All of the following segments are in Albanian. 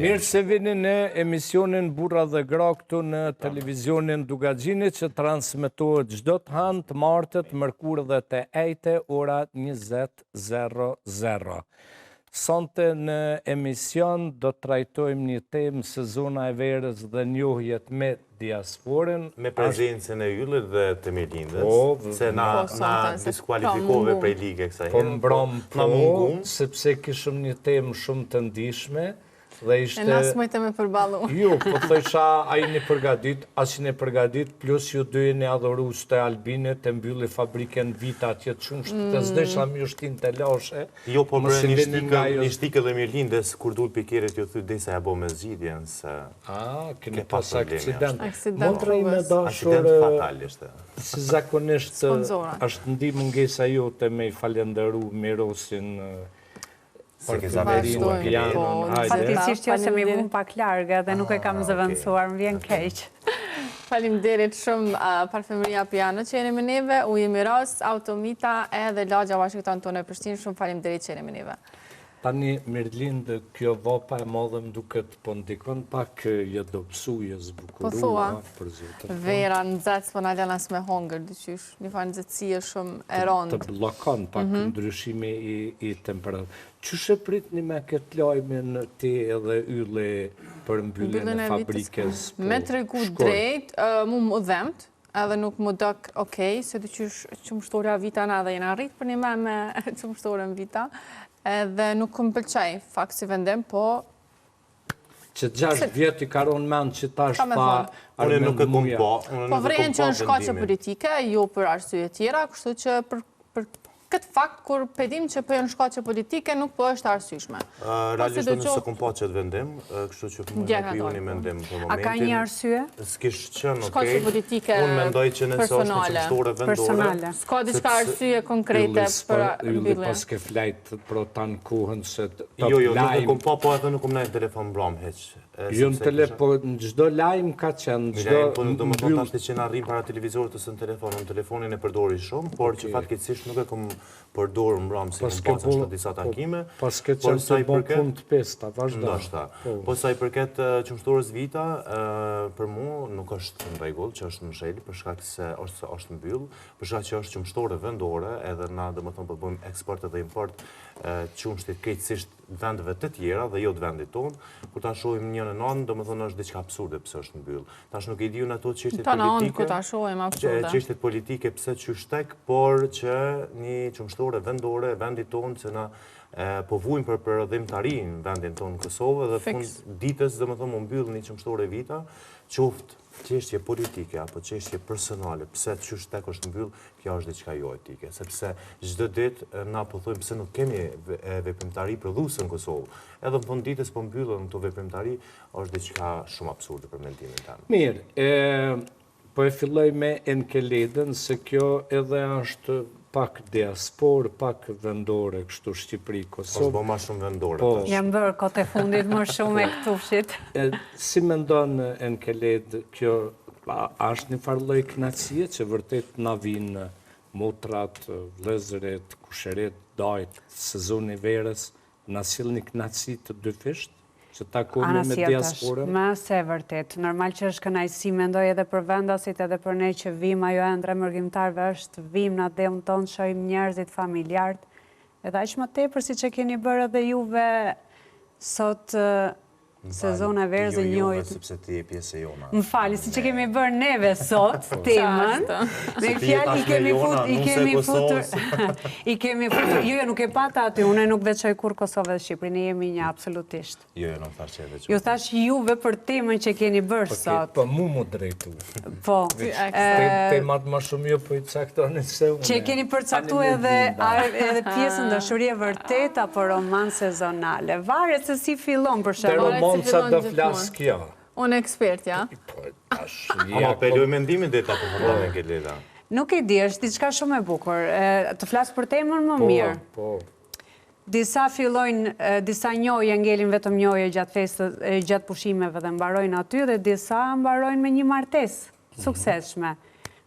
Mirë se vini në emisionin Burra dhe Gra këtu në televizionin Dugaxhini që transmetohet çdo të hënë, të martët, mërkurë dhe të ejte ora 20:00. Sonte në emision do të trajtojmë një temë sezona e verës dhe njohjet me diasporën. Me prezencën e Yllit dhe të Merlindës, se na diskualifikove prej lige kësaj herë. Po mbrom sepse kishëm një temë shumë të ndihshme. E nas mëjtë me përbalu. Jo, po thësha a jeni përgadit, as jeni përgadit, plus ju dy jeni adhurus të Albine, të mbylli fabriken Vita atje të shumë, të zdesha mi ushtin të lashe. Jo, po bërë një shtikë dhe Merlindes, kur dul pikeret ju thy desa e bo me zgjidhjen, se... keni pas aksident. Aksident fatal ishte. Si zakonisht është ndi mëngesa jote me i falenderu Mirosin, Fatisisht jo se mi vun pak largë dhe nuk e kam zëvendësuar, më vjen keq. Faleminderit shumë Parfumeria Piano që jeni me neve, Ujë Miros, Automita edhe Lagja Washington tonë e Prishtinë, shumë faleminderit që jeni me neve. Tani, Merlindë, kjo vapa e madhe më duket po ndikon pak je dobësuje, zbukurua, për zotën. Vera në zëtës, po në alena s'me hongër, dyqysh, një fa në zëtësie shumë e rondë. Të blokon pak ndryshime i temperaturë. Qështë e pritni me këtë lajmin ti edhe Ylli për mbylljen e fabrikës? Me të regu drejt, mu më dhemt, edhe nuk më dëk okej, se dyqysh qëmështoria Vita na dhe jena rritë për një me qëmështorën Vita. Edhe nuk më pëlqej, fakt si vendim, po... Që 6 vjetë i karon mend që tash pa... Unë nuk e kom po. Po vrejnë që në shkaqe politike, jo për arsye tjera, kështu që për këtë fakt, kur pedim që për në shkaqe politike, nuk po është arsyeshme. Realisht unë se kom po që të vendim, kështu që më në kuju një mendim për momentin. A ka një arsye? S'kish qënë, shkaqe politike unë mendoj që nëse është në qëmështore vendore. S'ka diçka arsye konkrete për Ylli pas ke flajt pro tanë kohën se të Jo, nuk e kom po edhe nuk kom nejtë telefon mbram heq. Jo në telefon, në gjdo lajmë ka qenë, do më thonë tashti që në arrim para televizorët ose në telefon, në telefonin e përdori shumë, por që fatkeqësisht nuk e kom përdorë mbram si kom pasën shtë disa takime. Pas ke qenë të bon pun të pesta, vazhda. Po sa i përket qëmështorës Vita, për mu nuk është në regull që është në sheli, për shkak se është në byllë, për shkak që është qëmështore vendore, edhe na dhe më thonë përbëm eksport edhe import qëmështit krejtësisht vendeve të tjera dhe jo të vendit tonë, kur ta shohim një në anë, do më thonë është diçka absurde pëse është në byllë. Tash nuk i diju në ato çështjet politike pëse që shtek, por që një qëmështore vendore, vendit tonë, që na po vujmë për përëdhim të ri në vendin tonë në Kosovë, dhe fund ditës, do më thonë, më mbyllë një qëmështore Vita, qoftë çështje politike apo çështje personale, pse çysh tek është mbyll, kjo është diçka jo etike, sepse çdo ditë na po thojmë pse nuk kemi veprimtari prodhuese në Kosovë. Edhe në fund ditës po mbyllen këto veprimtari, është diçka shumë absurde për mendimin tim. Mirë, po e filloj me Enkeledën, se kjo edhe është pak diaspor, pak vendore, kështu Shqipëri, Kosovë. Po ma shumë vendore. Jam bërë kote fundit më shumë e këtu fshit. Si mendon Enkeled, kjo është një farloj knatësie që vërtet na vinë motrat, vlezëret, kusheret, dajt, sezoni verës, na sill një knatësi të dyfisht? Që takojme me diasporën? Më se vërtet. Normal që është kënaqësi, mendoj edhe për vendasit, edhe për ne që vim, ajo ëndra mërgjimtarve është vim në atë tonë, shojmë njerëzit familjarët, edhe aq më tepër si që keni bërë edhe juve sot sezona verës e njojt. Sepse ti e pjesë e jona. Më fali, si që kemi bërë neve sot, temën, me fjallë i kemi futur, jo, nuk e pata aty, une nuk veçoj kur Kosovë dhe Shqipëri, ne jemi një absolutisht. Jo, nuk thash që e veçoj. Jo, thash juve për temën që keni bërë sot. Po mu drejtu. Po. Temat ma shumë jo po i caktoni se une. Që keni përcaktu edhe pjesën dashurie vërtet apo roman sezonale. Varet se si fillon për shembull. Monca do flasë kjo. Unë ekspert, ja? Ama peloj mendimin dhe ta përfërdojnë në Keleda. Nuk e di, është diçka shumë e bukur. Të flasë për temën më mirë. Po. Disa fillojnë, disa njohje ngelin vetëm njohje gjatë festës, gjatë pushimeve dhe mbarojnë aty, dhe disa mbarojnë me një martesë suksesshme.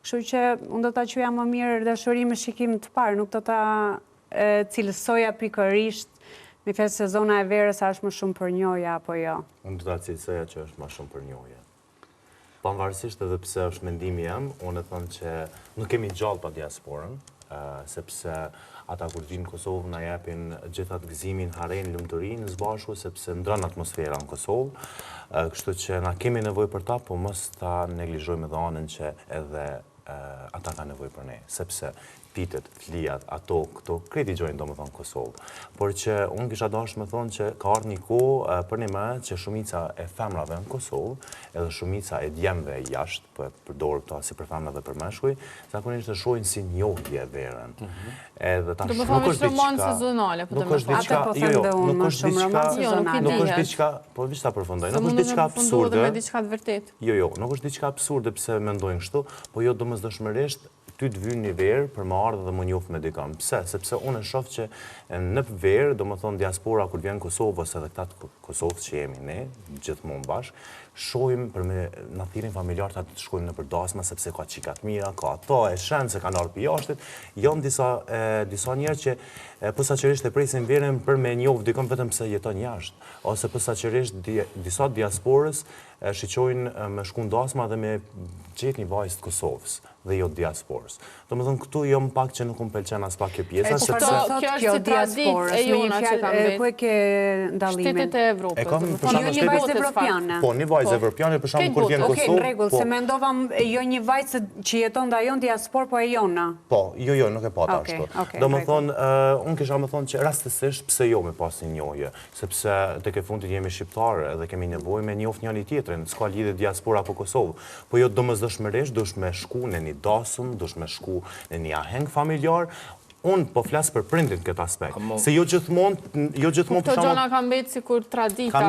Kështu që unë do ta quaja më mirë dashuri me shikim të parë, nuk do ta cilësoja pikërisht Mi fes se zona e verës është më shumë për njoja apo jo? Unë do ta cilësoja që është më shumë për njohje. Pavarësisht edhe pse është mendimi jam, unë e them që nuk kemi gjallë pa diasporën, sepse ata kur vinë në Kosovë na japin gjithatë gëzimin, harren, lumturinë së bashku, sepse ndron atmosfera në Kosovë. Kështu që na kemi nevojë për ta, po mos ta neglizhojmë edhe anën që edhe ata kanë nevojë për ne, sepse pitet, flijat, ato, këto, kreti gjojnë do më thonë Kosovë. Por që unë kisha dashur me thonë që ka ardhur një kohë për një më që shumica e femrave në Kosovë, edhe shumica e djemve jashtë, po e përdor këto si për femra dhe për meshkuj, zakonisht e shohin si njohje verën. Edhe tash nuk është roman sezonale, po nuk është diçka, nuk është diçka, po vish ta përfundoj, nuk është diçka absurde. Jo, nuk është diçka absurde pse mendojnë kështu, po jo domosdoshmërisht ty të vynë një verë për më ardhë dhe më njoft me dikam. Pse? Sepse unë e shoh që në verë, do më thonë diaspora kur vjen Kosovë, ose edhe këta të Kosovës që jemi ne, gjithmonë bashkë, shohim për me në thirin familjarët atë të shkojmë në përdasma, sepse ka qikat mira, ka ato, e shenë se kanë ardhur për jashtit. Janë disa njerë që posaçërisht e presin verën për me njoft dikam vetëm pse jeton jashtë, ose posaçërisht disa diasporës shiqojnë me shku në dasma dhe me gjetë një vajzë të Kosovës dhe jo diasporës. Do më thënë, këtu jo më pak që nuk më pëlqen as pak kjo pjesa, sepse... Kjo është si tradit e jona që kam vetë. Ku e ke ndalimin? Shtetet e Evropës. Jo një vajzë evropiane. Po, një vajzë evropiane, për shembull kur vjen në Kosovë... Okej, në rregull, se mendova jo një vajzë që jeton dhe ajon diaspor, po e jona. Po, jo, nuk e pata ashtu. Do më thonë, unë kisha më thonë që rastësisht pse jo me pas një njohje, sepse tek e fundit jemi shqiptarë dhe kemi nevojë me njoft njëri tjetrin, s'ka lidhje diaspora apo Kosovë. Po jo domosdoshmërisht dush me shku në një dasëm, dush me shku në një aheng familjar. Unë po flasë për prindin këtë aspekt. Se jo gjithmonë për Këto gjona kam betë si kur tradita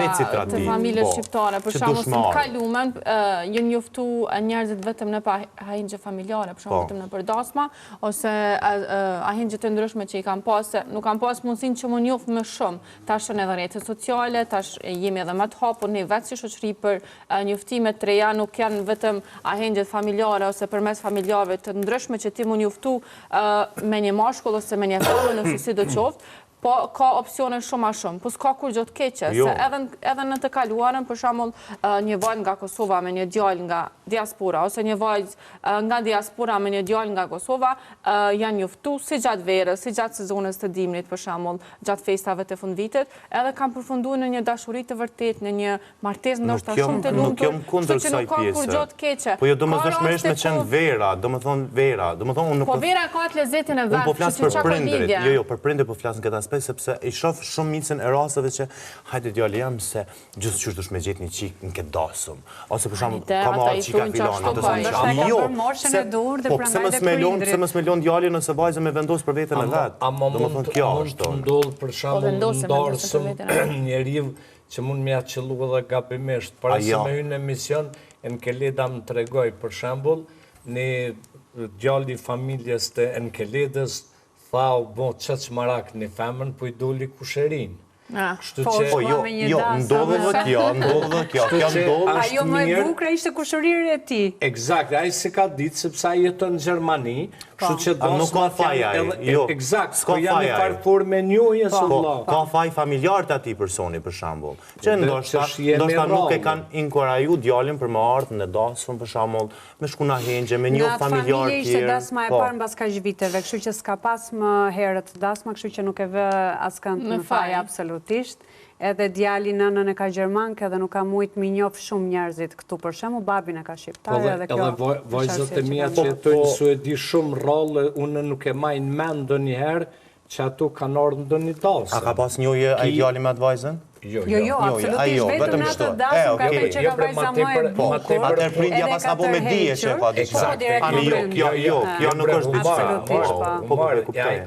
të familje shqiptare. Për shumë, si më kalumen, jënë njoftu njerëzit vetëm në ahingje familjare, për shumë vetëm në përdasma, ose ahingje të ndryshme që i kam pasë, nuk kam pasë mundësin që më njoftë më shumë. Tash në edhe rrjetet sociale, tash jemi edhe më të hapur, ne vetë si shoqëri për njoftimet të reja, nuk janë vetëm ahingjet familjare, ose përmes familjarëve të ndryshme që ti më njoftu me një mashkull ose me një femër nëse si do qoftë, po ka opcione shumë a shumë, po s'ka kur gjotë keqe, se edhe në të kaluarën, për shembull, një vajzë nga Kosova me një djalë nga diaspora, ose një vajzë nga diaspora me një djalë nga Kosova, janë njoftu si gjatë verës, si gjatë sezonës të dimrit, për shembull, gjatë festave të fundvitit, edhe kanë përfunduar në një dashuri të vërtet, në një martesë ndoshta shumë të lumtur, kështu që nuk ka kur gjotë keqe. Po jo domosdoshmërisht me qenë vera, domethënë vera, domethënë unë po vera ka atë lezetin e vet, po flas për prindrit, jo, për prindrit po flas në këtë aspekt, sepse i shoh shumë micën e rasteve që hajde djalë jam se gjithçysh dush me gjetë një çik në këtë dasëm, ose për shembull ka marrë çika filani, do të thonë jo, moshën e dur dhe prandaj pse mos me lon djalin ose vajzën me vendosë për veten e vet. Domethënë kjo është ndodh për shembull ndarësëm njeriu që mund më qellu edhe gabimisht, para se me hyn në emision Enkeleda më tregoi për shembull në djali familjes të Enkeledës tha u bo qëtë marak një femën, po i doli kusherin. Po jo, ndodhë dhe kjo. Ajo më e bukra ishte kusherirë e ti. Eksakt, ajo se ka ditë, sepse ajo jeton në Gjermani, kështu që nuk ka faj ajo. Eksakt, ko janë një farëpor me njohje së vlla. Ka faj familjarët ati personi, për shambull. Që ndoshta nuk e kanë inkuraju djalin për më ardhë në dasëm, për shambull, me shkuna hengje, me njohë familjarë tjerë. Në atë familje ishte dasma e parë mbas kaq viteve, kështu që s'ka pas më herët dasma, kështu që nuk e vë askënd në faj absolutisht. Edhe djali nënën e ka gjermanke dhe nuk ka mujt mi njof shumë njerëzit këtu, për shembull babin e ka shqiptare edhe kjo. Edhe vajzat e mia që jetojnë suedi shumë rrallë, unë nuk e majnë mend ndonjëherë që ato kanë ardhur në ndonjë dasëm. A ka pas njohje ai djali me atë vajzën? Jo, absolutisht, vetëm në atë dasëm ka të që ka vajza më e bukur. Atër prindja pas ka bo me dije që ka diçka. Jo, nuk është diçka.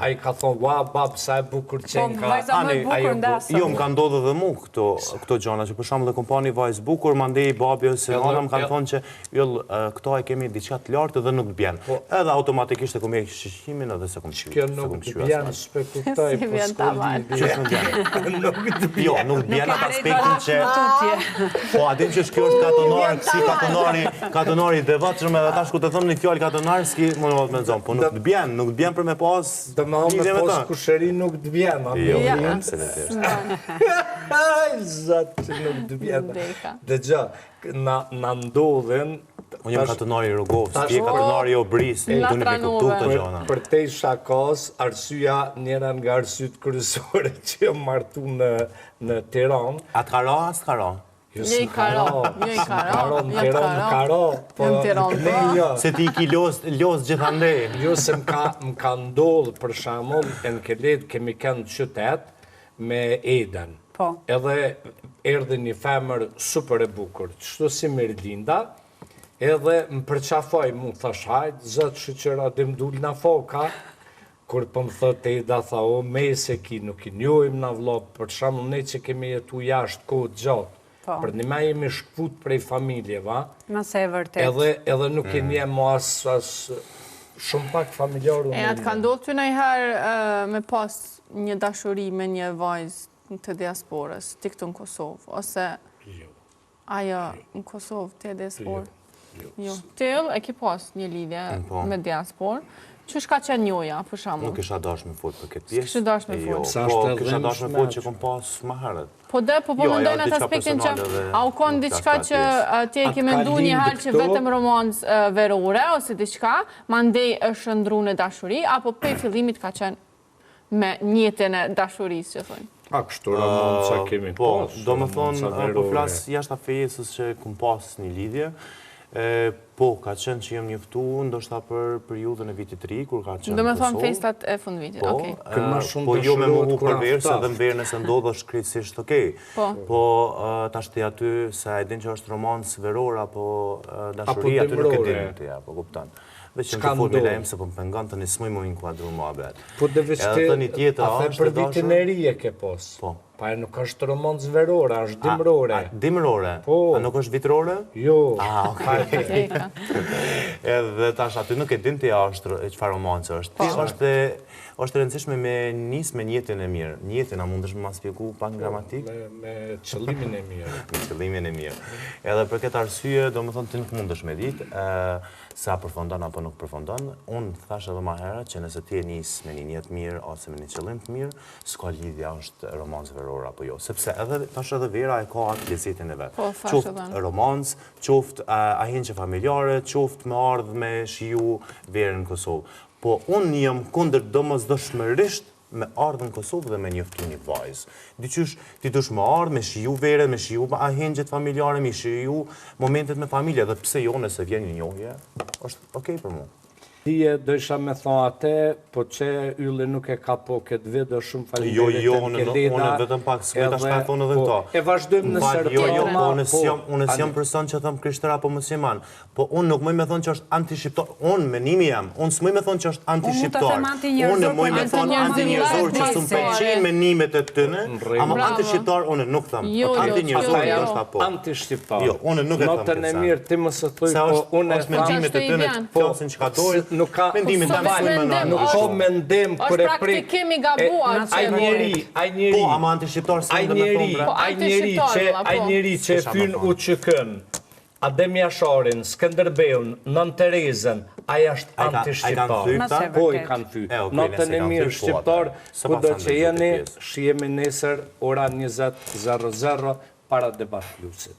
Ai ka thonë, ua, bab, sa e bukur qenë ka. Vajza më e bukur ndasëm. Jo, më ka ndodhë dhe mu këto gjana, që për shembull dhe kompani vajzë bukur, mandej babi ose nana më kanë thonë që këto e kemi diçka të lartë dhe nuk bjen. Edhe automatikisht e këmë e shqimin edhe se këmë qyë. Kjo nuk bjen, s'pe kuptoj, po s'ko lidhje. Jo, nuk nuk bjen atë aspektin që... Po, adim që kjo është katonar, si katonari i devotshëm, edhe tash ku të thëmë një fjallë katonar, s'ki më në me zonë, po nuk të bjen për me pas... Dhe me pas kusheri nuk të bjen, a Jo, absolutisht. Zatë që nuk të bjen. Dhe gjë, na ndodhen... Unë jam katonari i Rogovës, ti e katonari i Obris, du një me kuptu të gjona. Për te shakos, arsyeja njëra nga arsyet kryesore që jam martu në Tiranë. Atë ka ra, as ka ra? Një i karo. Në Tiranë, po jo. Se ti i ki los gjithande. Jo, se më ka ndodhë për shembull në Kelet kemi kënë qytet me Eden. Edhe erdhi një femër super e bukur, qështu si Merlinda, edhe më përqafoj, mu thash, hajt, zëtë shëqëra dhe më dullë në foka, kur për më thët Eda, tha, o, me se ki, nuk i njojmë në vlopë, për shembull ne që kemi jetu jashtë kohë gjatë, për një me jemi shkput prej familje, va? Nëse e vërtet. Edhe nuk e njem as shumë pak familjarë. E atë ka ndodhë të nëjherë me pas një dashuri me një vajzë të diasporës, ti këtu në Kosovë, ose ajo në Kosovë të diasporë? Jo. Tëll e ki pas një lidhje me diasporë, që shka që njoja, për shembull? Nuk isha dash me fut për këtë pjesë. S'kishe dash me fut? Po, kisha dash me fut që kom pas më herët. Po mendojnë atë aspektin që a u konë diçka që ti e ki mendu një halë që vetëm romancë verore, ose diçka, ma ndej është ndru në dashuri, apo pe fillimit ka qenë me njëtën e dashurisë, që thonë? A, kështu romanca kemi pas. Po, do më thonë, po flasë jashtë afejesës që kom pas një lidhje, po, ka qenë që jem njëftu, ndoshta për periudhën e vitit 3, kur ka qenë do me thonë festat e fund vitit, okej. Po, jo me mu përverë, se dhe mberë nëse ndodhë është krejtësisht okej. Po, ta shti aty, se e din që është romancë veror, apo dashuri, aty nuk e din të ja, po kuptan. Dhe që në të formë e lemë, se po më pengon të një smoj mu inkuadru më abet. Po dhe vështi, a the për vitin e ri e ke pos? Po. Pa e nuk është romancë verore, është dimrore. Dimrore? Po. A nuk është vitrore? Jo. Okej. Edhe tash aty nuk e din të ja është qëfar romancë është. Është rëndësishme me njësë me njëtin e mirë. Njëtin, a mundësh me ma spjegu pak në gramatik? Me qëllimin e mirë. Me qëllimin e mirë. Edhe për këtë arsye, do më thonë, ti nuk mundesh me ditë, sa përfondon apo nuk përfondon. Unë thash edhe ma herët që nëse ti e njësë me një njët mirë, ose me një qëllim të mirë, s'ka lidhja është romancë verore apo jo. Sepse edhe tash edhe vera e ka atë lezetin e vetë. Qoftë romancë, qoftë ahenqe familjare, qoftë me ardhë me shiju verën në Kosovë. Po, unë jam kundër domosdoshmërisht me ardhë në Kosovë dhe me njoftu një vajzë. Diqysh, ti dush me ardhë, me shiju vere, me shiju ahenqet familjare, me shiju momentet me familje, dhe pse jo nëse vjen një njohje, është okej për mu. Tije dësha me thonë atë, po që ylle nuk e ka po këtë vidë, shumë falimerit Jo, unë vetëm pak, s'kujta shka thonë edhe këto. E vazhdojmë në sërë po, unë s'jam person që thëmë krishtër apo musliman, po unë nuk mëj me thonë që është anti-shqiptar, unë menimi jam, unë s'mëj me thonë që është anti-shqiptar, unë mëj me thonë anti-njërzor që s'u pëlqejnë menimet e tëne, ama anti-shqiptar unë nuk thëmë, anti-njërzor që është apo. Anti-shqiptar. Jo, unë nuk e thëmë Notën e mirë, ti më së thuj, po unë është mendimet e tëne që flasin që ka dojë, nuk ka mendim kër e prik. Është praktikim i gabuar. Ai njeri, po, ama anti-shqiptar se në me thonë, ai njeri që e fyn u qëkën, Adem Jasharin, Skënderbeun, Nën Terezën, ai është anti-shqiptar. Po, i kanë fy. Notën e mirë shqiptar, ku do që jeni, shihemi nesër, ora 20:00 para Debat Plusit.